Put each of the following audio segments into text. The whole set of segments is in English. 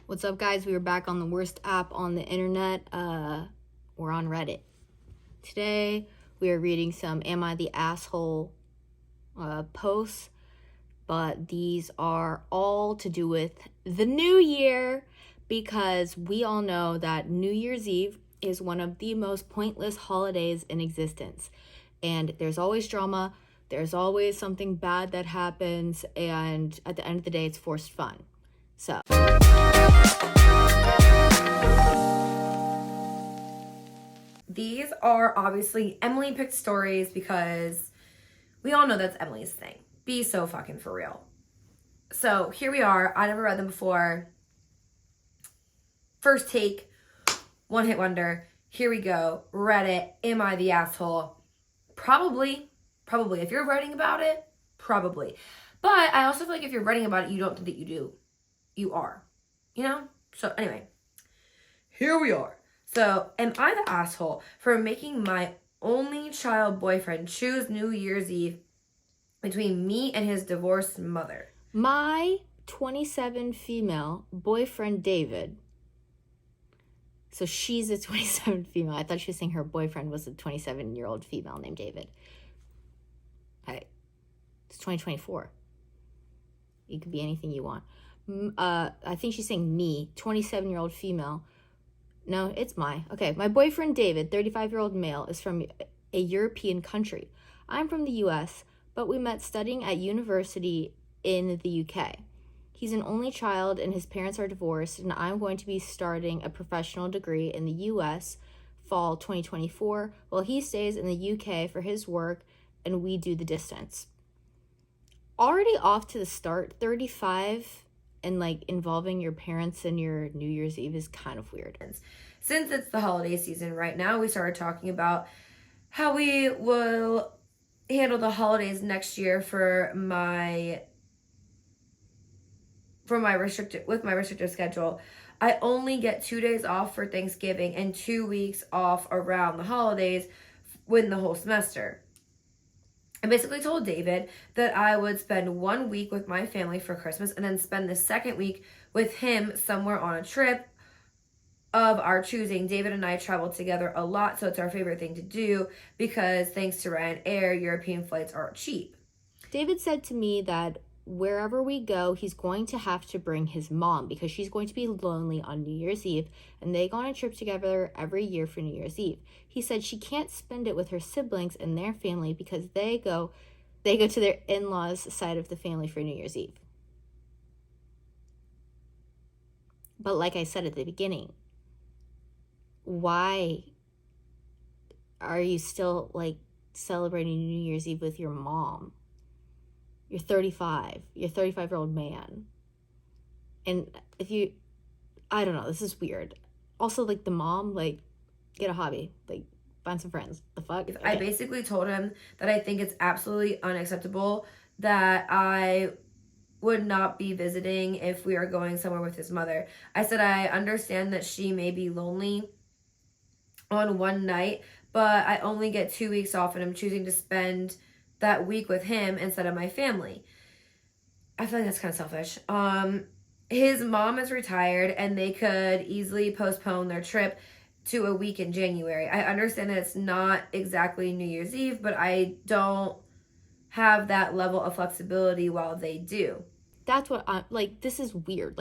What's up, guys? We are back on the worst app on the internet. We're on Reddit. Today, we are reading some Am I the Asshole posts, but these are all to do with the new year because we all know that New Year's Eve is one of the most pointless holidays in existence. And there's always drama, there's always something bad that happens, and at the end of the day, it's forced fun. So these are obviously Emily picked stories because we all know that's Emily's thing. Be so fucking for real. So here we are. I never read them before. First take, one hit wonder. Here we go. Reddit. Am I the asshole? Probably. If you're writing about it, probably. But I also feel like if you're writing about it, you don't think that you do. You are. You know? So anyway, here we are. So, am I the asshole for making my only child boyfriend choose New Year's Eve between me and his divorced mother? My 27 female boyfriend, David. So she's a 27 female. I thought she was saying her boyfriend was a 27-year-old female named David. It's 2024. You could be anything you want. I think she's saying me, 27-year-old female. No, it's okay. My boyfriend, David, 35-year-old male, is from a European country. I'm from the US, but we met studying at university in the UK. He's an only child and his parents are divorced, and I'm going to be starting a professional degree in the US fall 2024 while he stays in the UK for his work and we do the distance. Already off to the start, 35 and involving your parents in your New Year's Eve is kind of weird. Since it's the holiday season right now, we started talking about how we will handle the holidays next year with my restricted schedule. I only get 2 days off for Thanksgiving and 2 weeks off around the holidays within the whole semester. I basically told David that I would spend 1 week with my family for Christmas and then spend the second week with him somewhere on a trip of our choosing. David and I travel together a lot, so it's our favorite thing to do because thanks to Ryanair, European flights are cheap. David said to me that wherever we go, he's going to have to bring his mom because she's going to be lonely on New Year's Eve, and they go on a trip together every year for New Year's Eve. He said she can't spend it with her siblings and their family because they go to their in-laws' side of the family for New Year's Eve. But like I said at the beginning, why are you still celebrating New Year's Eve with your mom? You're 35. You're a 35-year-old man. And I don't know, this is weird. Also, the mom, get a hobby. Find some friends. The fuck? Okay. I basically told him that I think it's absolutely unacceptable that I would not be visiting if we are going somewhere with his mother. I said I understand that she may be lonely on one night, but I only get 2 weeks off and I'm choosing to spend that week with him instead of my family. I feel like that's kind of selfish. His mom is retired and they could easily postpone their trip to a week in January. I understand that it's not exactly New Year's Eve, but I don't have that level of flexibility while they do. That's what this is weird.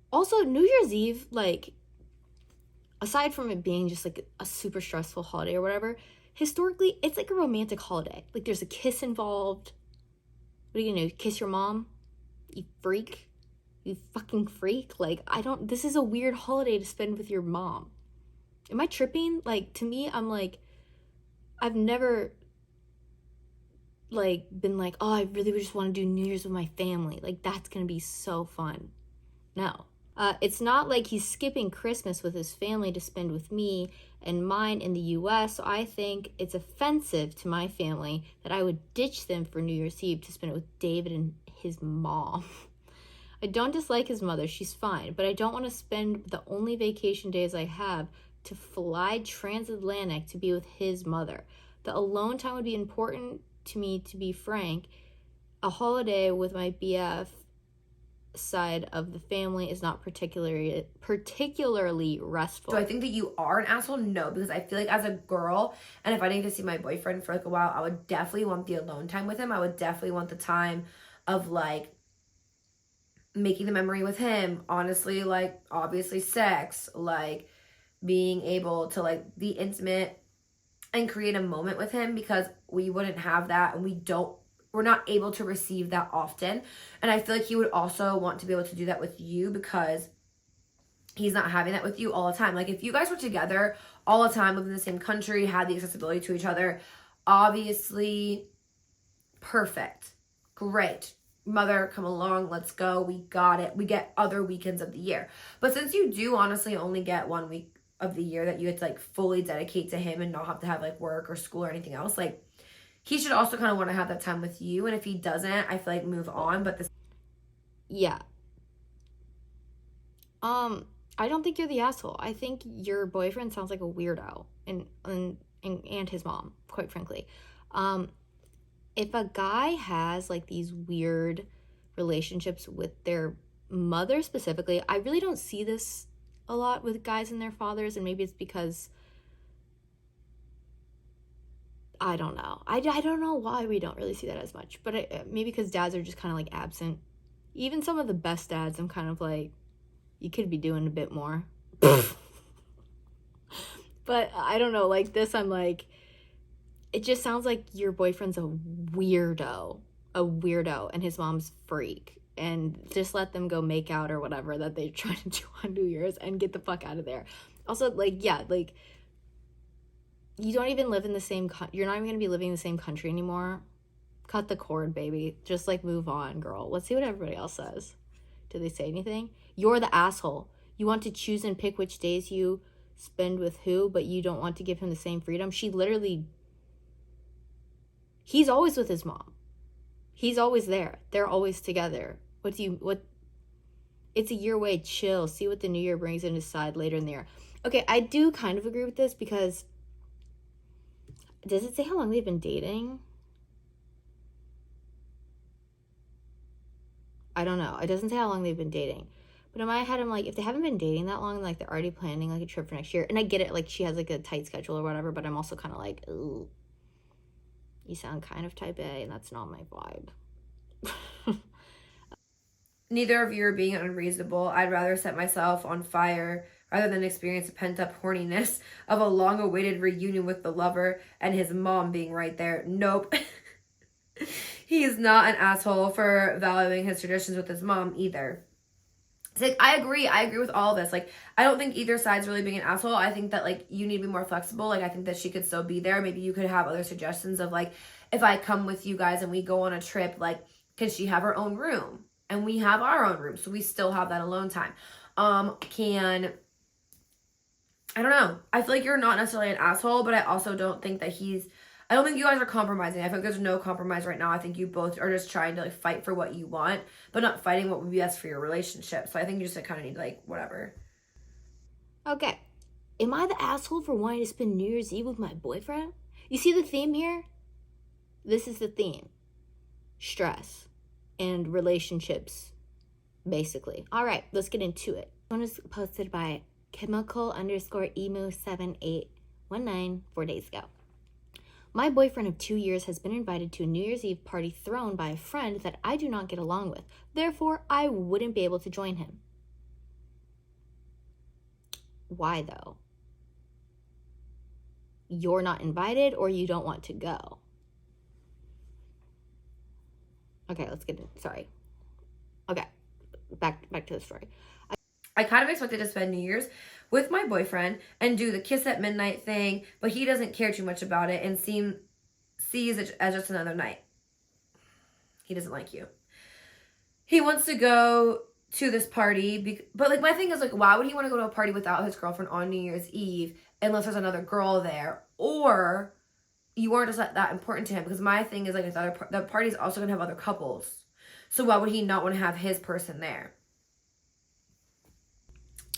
Also New Year's Eve, aside from it being just a super stressful holiday or whatever, historically, it's a romantic holiday. There's a kiss involved. What are you gonna do? Kiss your mom? You freak? You fucking freak? This is a weird holiday to spend with your mom. Am I tripping? To me, I'm I've never, been oh, I really just want to do New Year's with my family. That's gonna be so fun. No. It's not like he's skipping Christmas with his family to spend with me and mine in the US, so I think it's offensive to my family that I would ditch them for New Year's Eve to spend it with David and his mom. I don't dislike his mother, she's fine, but I don't want to spend the only vacation days I have to fly transatlantic to be with his mother. The alone time would be important to me, to be frank. A holiday with my BF side of the family is not particularly restful. Do I think that you are an asshole? No, because I feel like as a girl, and if I didn't get to see my boyfriend for like a while, I would definitely want the alone time with him. I would definitely want the time of like making the memory with him. Honestly, like obviously sex, like being able to like be intimate and create a moment with him, because we wouldn't have that, and we're not able to receive that often. And I feel like he would also want to be able to do that with you, because he's not having that with you all the time. Like if you guys were together all the time, living in the same country, had the accessibility to each other, obviously perfect, great, mother, come along, let's go, we got it. We get other weekends of the year. But since you do honestly only get 1 week of the year that you get to like fully dedicate to him and not have to have like work or school or anything else, like he should also kind of want to have that time with you. And if he doesn't, I feel like move on. But this, Yeah. I don't think you're the asshole. I think your boyfriend sounds like a weirdo, and his mom, quite frankly. If a guy has like these weird relationships with their mother specifically, I really don't see this a lot with guys and their fathers, and maybe it's because I don't know. I don't know why we don't really see that as much, but maybe because dads are just kind of like absent. Even some of the best dads, I'm kind of like, you could be doing a bit more. But I don't know, like this, I'm like, it just sounds like your boyfriend's a weirdo, and his mom's freak. And just let them go make out or whatever that they're trying to do on New Year's and get the fuck out of there. Also, like, yeah, like, you don't even live in the same, you're not even gonna be living in the same country anymore. Cut the cord, baby. Just like move on, girl. Let's see what everybody else says. Do they say anything? You're the asshole. You want to choose and pick which days you spend with who, but you don't want to give him the same freedom. He's always with his mom. He's always there. They're always together. It's a year away. Chill. See what the new year brings and decide later in the year. Okay, I do kind of agree with this, because does it say how long they've been dating? I don't know. It doesn't say how long they've been dating. But in my head, I'm like, if they haven't been dating that long, like they're already planning like a trip for next year. And I get it, like she has like a tight schedule or whatever, but I'm also kind of like, ooh, you sound kind of type A, and that's not my vibe. neither of you are being unreasonable. I'd rather set myself on fire rather than experience the pent-up horniness of a long-awaited reunion with the lover and his mom being right there. Nope. He's not an asshole for valuing his traditions with his mom either. It's like, I agree with all of this. Like, I don't think either side's really being an asshole. I think that like you need to be more flexible. Like, I think that she could still be there. Maybe you could have other suggestions of like, if I come with you guys and we go on a trip, like, can she have her own room and we have our own room, so we still have that alone time? I don't know. I feel like you're not necessarily an asshole, but I also don't think that I don't think you guys are compromising. I think there's no compromise right now. I think you both are just trying to like fight for what you want, but not fighting what would be best for your relationship. So I think you just like, kind of need like whatever. Okay. Am I the asshole for wanting to spend New Year's Eve with my boyfriend? You see the theme here? This is the theme. Stress and relationships, basically. All right, let's get into it. One is posted by chemical_emu7819 4 days ago. My boyfriend of 2 years has been invited to a New Year's Eve party thrown by a friend that I do not get along with. Therefore, I wouldn't be able to join him. Why, though? You're not invited, or you don't want to go? Okay, let's get it. Sorry. Okay, back to the story. I kind of expected to spend New Year's with my boyfriend and do the kiss at midnight thing, but he doesn't care too much about it and sees it as just another night. He doesn't like you. He wants to go to this party, but like my thing is like, why would he want to go to a party without his girlfriend on New Year's Eve unless there's another girl there, or you aren't just that important to him? Because my thing is like, the party's also gonna have other couples, so why would he not want to have his person there?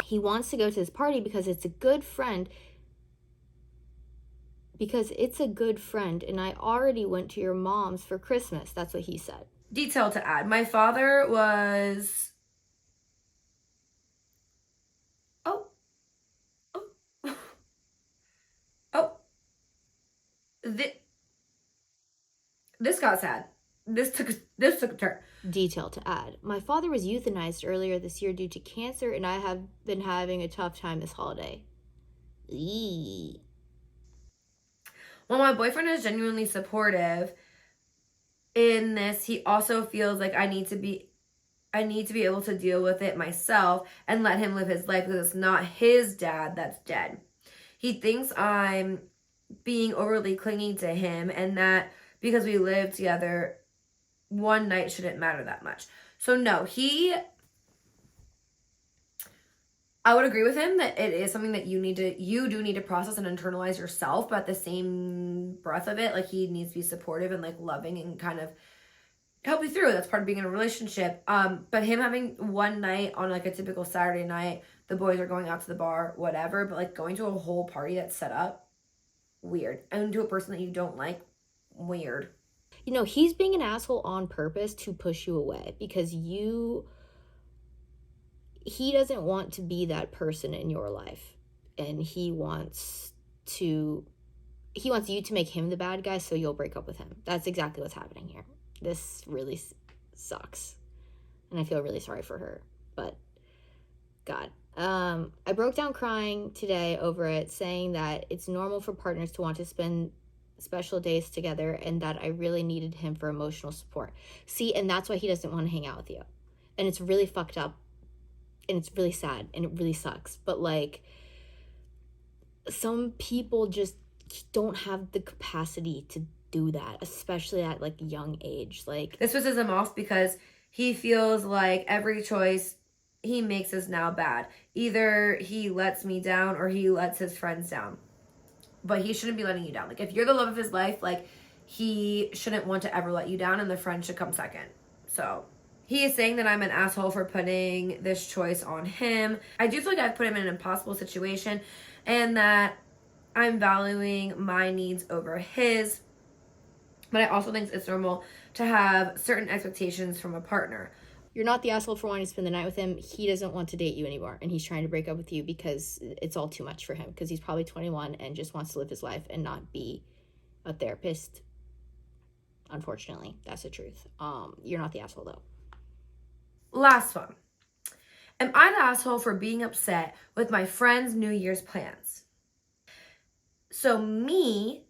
He wants to go to this party because it's a good friend. And I already went to your mom's for Christmas. That's what he said. Detail to add. My father was this got sad. This took a turn. Detail to add. My father was euthanized earlier this year due to cancer, and I have been having a tough time this holiday. Eee. While my boyfriend is genuinely supportive in this, he also feels like I need to be able to deal with it myself and let him live his life because it's not his dad that's dead. He thinks I'm being overly clingy to him and that because we live together, one night shouldn't matter that much. So no, I would agree with him that it is something that you do need to process and internalize yourself, but at the same breath of it, like he needs to be supportive and like loving and kind of help you through. That's part of being in a relationship. But him having one night on like a typical Saturday night, the boys are going out to the bar, whatever, but like going to a whole party that's set up, weird. And to a person that you don't like, weird. You know, he's being an asshole on purpose to push you away because he doesn't want to be that person in your life. And he wants you to make him the bad guy so you'll break up with him. That's exactly what's happening here. This really sucks. And I feel really sorry for her. But, God. I broke down crying today over it, saying that it's normal for partners to want to spend special days together and that I really needed him for emotional support. See, and that's why he doesn't want to hang out with you. And it's really fucked up. And it's really sad. And it really sucks. But, like, some people just don't have the capacity to do that, especially at like young age. Like, this pisses him off because he feels like every choice he makes is now bad. Either he lets me down or he lets his friends down. But he shouldn't be letting you down. Like, if you're the love of his life, like, he shouldn't want to ever let you down, and the friend should come second. So he is saying that I'm an asshole for putting this choice on him. I do feel like I've put him in an impossible situation and that I'm valuing my needs over his. But I also think it's normal to have certain expectations from a partner. You're not the asshole for wanting to spend the night with him. He doesn't want to date you anymore, and he's trying to break up with you because it's all too much for him, because he's probably 21 and just wants to live his life and not be a therapist. Unfortunately, that's the truth. You're not the asshole, though. Last one. Am I the asshole for being upset with my friend's New Year's plans? So me,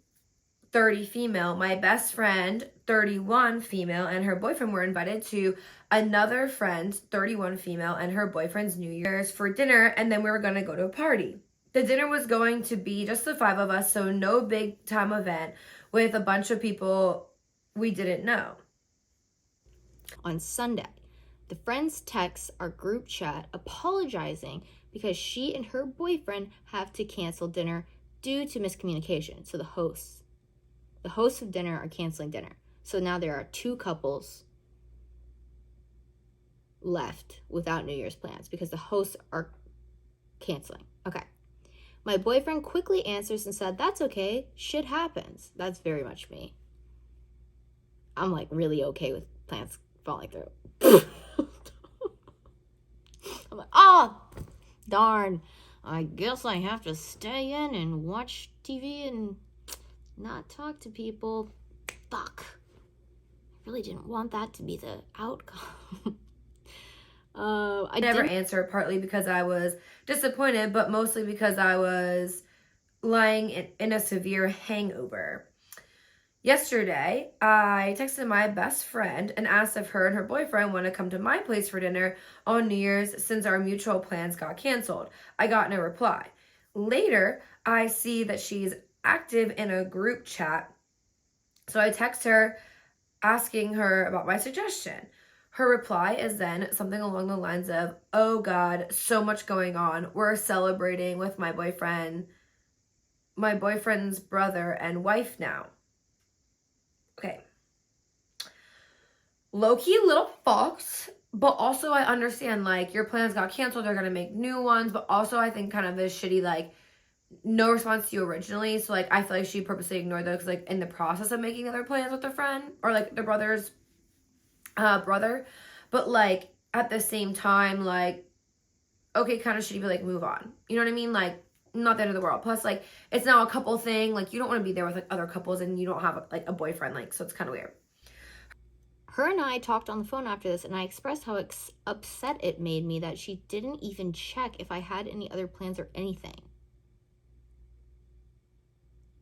30 female, my best friend, 31 female, and her boyfriend were invited to another friend's 31 female and her boyfriend's New Year's for dinner, and then we were going to go to a party. The dinner was going to be just the 5 of us, so no big time event with a bunch of people we didn't know. On Sunday, the friends text our group chat apologizing because she and her boyfriend have to cancel dinner due to miscommunication. So the hosts of dinner are canceling dinner. So now there are 2 couples left without New Year's plans because the hosts are canceling. Okay. My boyfriend quickly answers and said, "That's okay. Shit happens." That's very much me. I'm like really okay with plans falling through. I'm like, oh, darn. I guess I have to stay in and watch TV and not talk to people. Fuck. I really didn't want that to be the outcome. I never answered, partly because I was disappointed, but mostly because I was lying in a severe hangover. Yesterday, I texted my best friend and asked if her and her boyfriend want to come to my place for dinner on New Year's since our mutual plans got canceled. I got no reply. Later, I see that she's active in a group chat, so I text her asking her about my suggestion. Her reply is then something along the lines of, "Oh God, so much going on. We're celebrating with my boyfriend's brother and wife now." Okay. Low-key little fox, but also I understand, like, your plans got canceled, they're gonna make new ones, but also I think kind of this shitty, like, no response to you originally, so, like, I feel like she purposely ignored those, like, in the process of making other plans with their friend, or, like, their brother's brother, but, like, at the same time, like, okay, kind of shitty, but, like, move on, you know what I mean? Like, not the end of the world. Plus, like, it's now a couple thing, like, you don't want to be there with, like, other couples, and you don't have, like, a boyfriend, like, so it's kind of weird. Her and I talked on the phone after this, and I expressed how upset it made me that she didn't even check if I had any other plans or anything.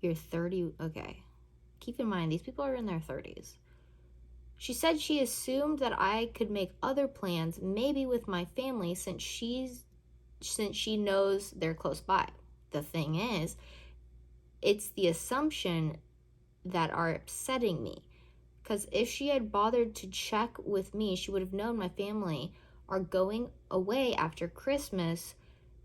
You're 30, okay. Keep in mind, these people are in their 30s. She said she assumed that I could make other plans, maybe with my family, since she knows they're close by. The thing is, it's the assumption that are upsetting me. Because if she had bothered to check with me, she would have known my family are going away after Christmas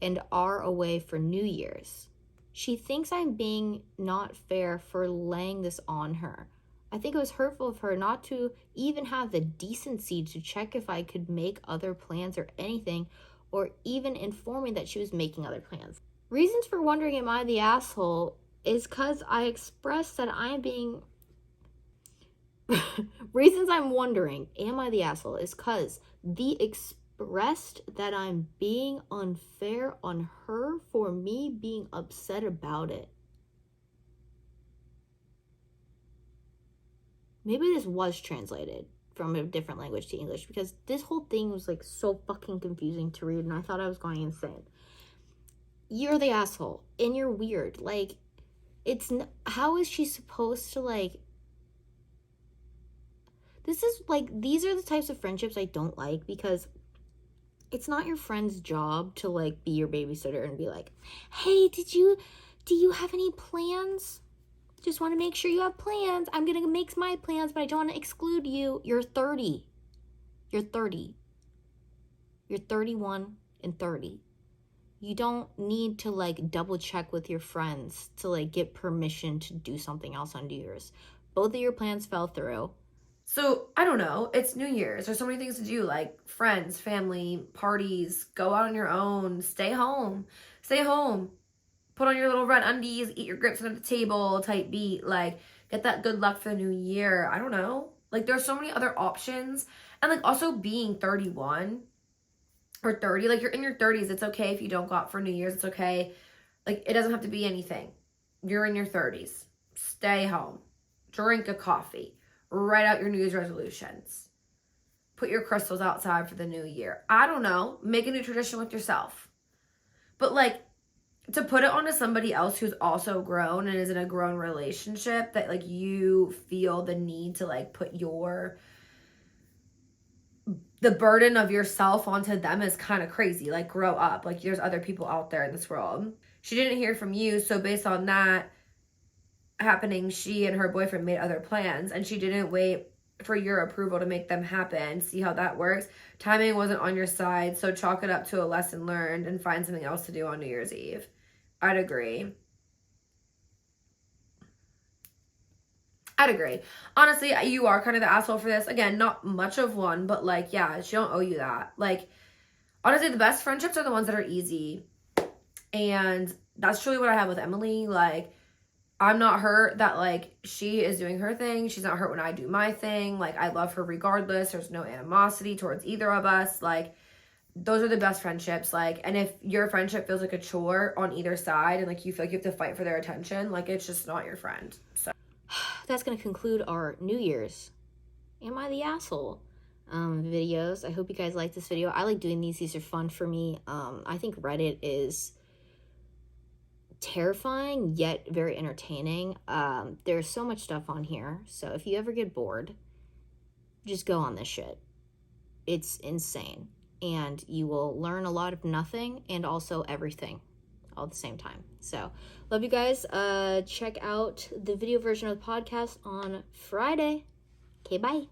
and are away for New Year's. She thinks I'm being not fair for laying this on her. I think it was hurtful of her not to even have the decency to check if I could make other plans or anything, or even inform me that she was making other plans. Reasons for wondering am I the asshole is because I expressed that I'm being... Reasons I'm wondering am I the asshole is because the expressed that I'm being unfair on her for me being upset about it. Maybe this was translated from a different language to English, because this whole thing was like so fucking confusing to read and I thought I was going insane. You're the asshole and you're weird. Like, how is she supposed to, like... This is like, these are the types of friendships I don't like, because it's not your friend's job to like be your babysitter and be like, hey, do you have any plans? Just want to make sure you have plans. I'm going to make my plans, but I don't want to exclude you. You're 30. You're 30. You're 31 and 30. You don't need to like double check with your friends to like get permission to do something else on New Year's. Both of your plans fell through. So, I don't know. It's New Year's. There's so many things to do, like friends, family, parties, go out on your own, stay home. Stay home. Put on your little red undies, eat your grapes under the table type beat. Like, get that good luck for the new year. I don't know. Like, there's so many other options. And, like, also being 31 or 30. Like, you're in your 30s. It's okay if you don't go out for New Year's. It's okay. Like, it doesn't have to be anything. You're in your 30s. Stay home. Drink a coffee. Write out your New Year's resolutions. Put your crystals outside for the new year. I don't know. Make a new tradition with yourself. But, like, to put it onto somebody else who's also grown and is in a grown relationship, that, like, you feel the need to, like, put the burden of yourself onto them is kind of crazy. Like, grow up. Like, there's other people out there in this world. She didn't hear from you, so based on that happening, she and her boyfriend made other plans, and she didn't wait for your approval to make them happen. See how that works? Timing wasn't on your side, so chalk it up to a lesson learned and find something else to do on New Year's Eve. I'd agree. Honestly, you are kind of the asshole for this. Again, not much of one, but, like, yeah, she don't owe you that. Like, honestly, the best friendships are the ones that are easy. And that's truly what I have with Emily. Like, I'm not hurt that, like, she is doing her thing. She's not hurt when I do my thing. Like, I love her regardless. There's no animosity towards either of us. Like, those are the best friendships. Like, and if your friendship feels like a chore on either side and, like, you feel like you have to fight for their attention, like, it's just not your friend. So that's going to conclude our New Year's Am I the Asshole videos. I hope you guys like this video. I like doing these. These are fun for me. I think Reddit is terrifying yet very entertaining. There's so much stuff on here, so if you ever get bored, just go on this shit. It's insane, and you will learn a lot of nothing and also everything all at the same time. So love you guys. Check out the video version of the podcast on Friday. Okay, bye.